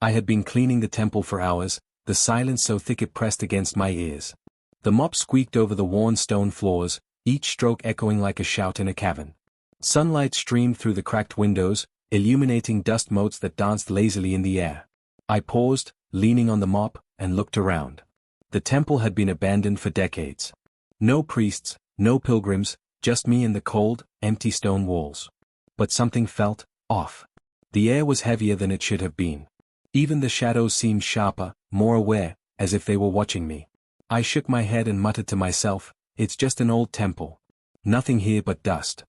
I had been cleaning the temple for hours, the silence so thick it pressed against my ears. The mop squeaked over the worn stone floors, each stroke echoing like a shout in a cavern. Sunlight streamed through the cracked windows, illuminating dust motes that danced lazily in the air. I paused, leaning on the mop, and looked around. The temple had been abandoned for decades. No priests, no pilgrims, just me and the cold, empty stone walls. But something felt off. The air was heavier than it should have been. Even the shadows seemed sharper, more aware, as if they were watching me. I shook my head and muttered to myself, "It's just an old temple. Nothing here but dust."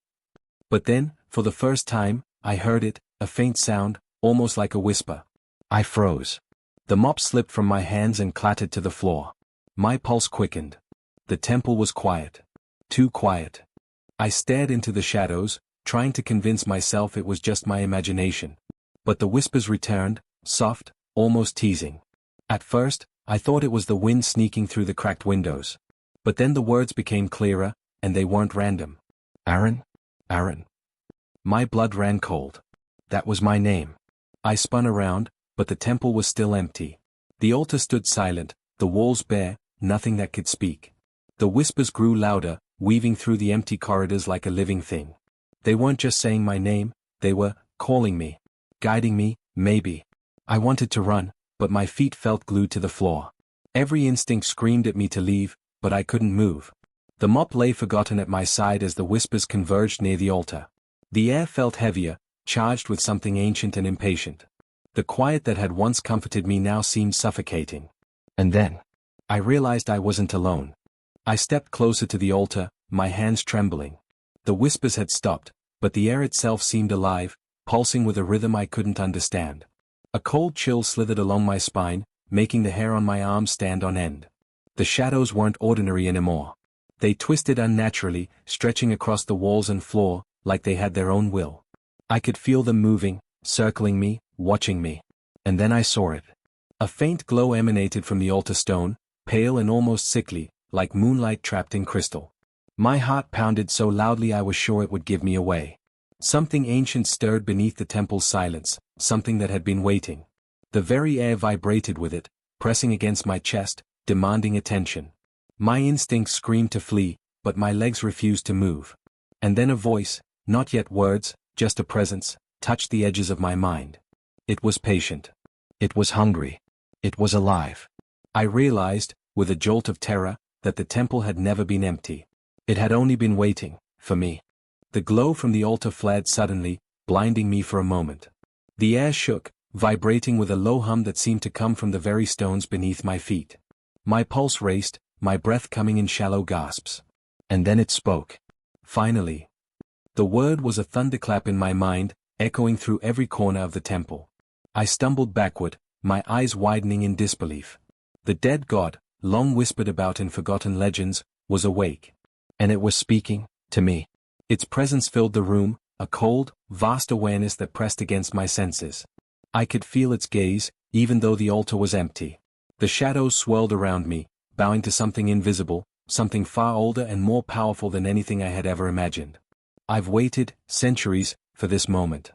But then, for the first time, I heard it, a faint sound, almost like a whisper. I froze. The mop slipped from my hands and clattered to the floor. My pulse quickened. The temple was quiet. Too quiet. I stared into the shadows, trying to convince myself it was just my imagination. But the whispers returned, soft, almost teasing. At first, I thought it was the wind sneaking through the cracked windows. But then the words became clearer, and they weren't random. Aaron? Aaron. My blood ran cold. That was my name. I spun around, but the temple was still empty. The altar stood silent, the walls bare, nothing that could speak. The whispers grew louder, weaving through the empty corridors like a living thing. They weren't just saying my name, they were calling me. Guiding me, maybe. I wanted to run, but my feet felt glued to the floor. Every instinct screamed at me to leave, but I couldn't move. The mop lay forgotten at my side as the whispers converged near the altar. The air felt heavier, charged with something ancient and impatient. The quiet that had once comforted me now seemed suffocating. And then, I realized I wasn't alone. I stepped closer to the altar, my hands trembling. The whispers had stopped, but the air itself seemed alive, pulsing with a rhythm I couldn't understand. A cold chill slithered along my spine, making the hair on my arms stand on end. The shadows weren't ordinary anymore. They twisted unnaturally, stretching across the walls and floor, like they had their own will. I could feel them moving, circling me, watching me. And then I saw it. A faint glow emanated from the altar stone, pale and almost sickly, like moonlight trapped in crystal. My heart pounded so loudly I was sure it would give me away. Something ancient stirred beneath the temple's silence, something that had been waiting. The very air vibrated with it, pressing against my chest, demanding attention. My instincts screamed to flee, but my legs refused to move. And then a voice, not yet words, just a presence, touched the edges of my mind. It was patient. It was hungry. It was alive. I realized, with a jolt of terror, that the temple had never been empty. It had only been waiting, for me. The glow from the altar flared suddenly, blinding me for a moment. The air shook, vibrating with a low hum that seemed to come from the very stones beneath my feet. My pulse raced, my breath coming in shallow gasps. And then it spoke. Finally. The word was a thunderclap in my mind, echoing through every corner of the temple. I stumbled backward, my eyes widening in disbelief. The dead god, long whispered about in forgotten legends, was awake. And it was speaking, to me. Its presence filled the room, a cold, vast awareness that pressed against my senses. I could feel its gaze, even though the altar was empty. The shadows swirled around me, bowing to something invisible, something far older and more powerful than anything I had ever imagined. I've waited, centuries, for this moment.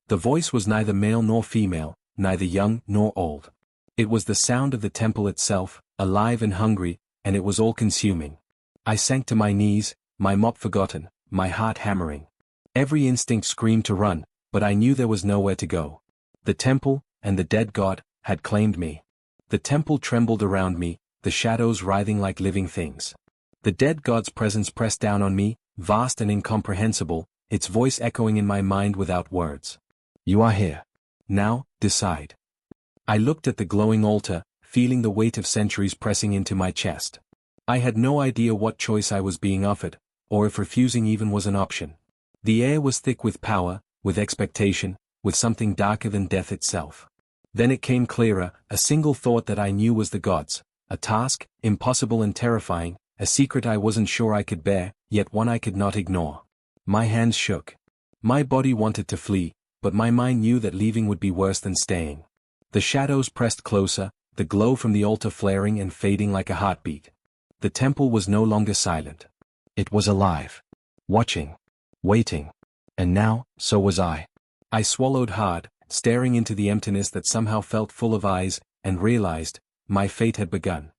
The voice was neither male nor female, neither young nor old. It was the sound of the temple itself, alive and hungry, and it was all-consuming. I sank to my knees, my mop forgotten, my heart hammering. Every instinct screamed to run, but I knew there was nowhere to go. The temple, and the dead god, had claimed me. The temple trembled around me, the shadows writhing like living things. The dead god's presence pressed down on me, vast and incomprehensible, its voice echoing in my mind without words. You are here. Now, decide. I looked at the glowing altar, feeling the weight of centuries pressing into my chest. I had no idea what choice I was being offered, or if refusing even was an option. The air was thick with power, with expectation, with something darker than death itself. Then it came clearer, a single thought that I knew was the gods, a task, impossible and terrifying, a secret I wasn't sure I could bear, yet one I could not ignore. My hands shook. My body wanted to flee, but my mind knew that leaving would be worse than staying. The shadows pressed closer, the glow from the altar flaring and fading like a heartbeat. The temple was no longer silent. It was alive. Watching. Waiting. And now, so was I. I swallowed hard, staring into the emptiness that somehow felt full of eyes, and realized, my fate had begun.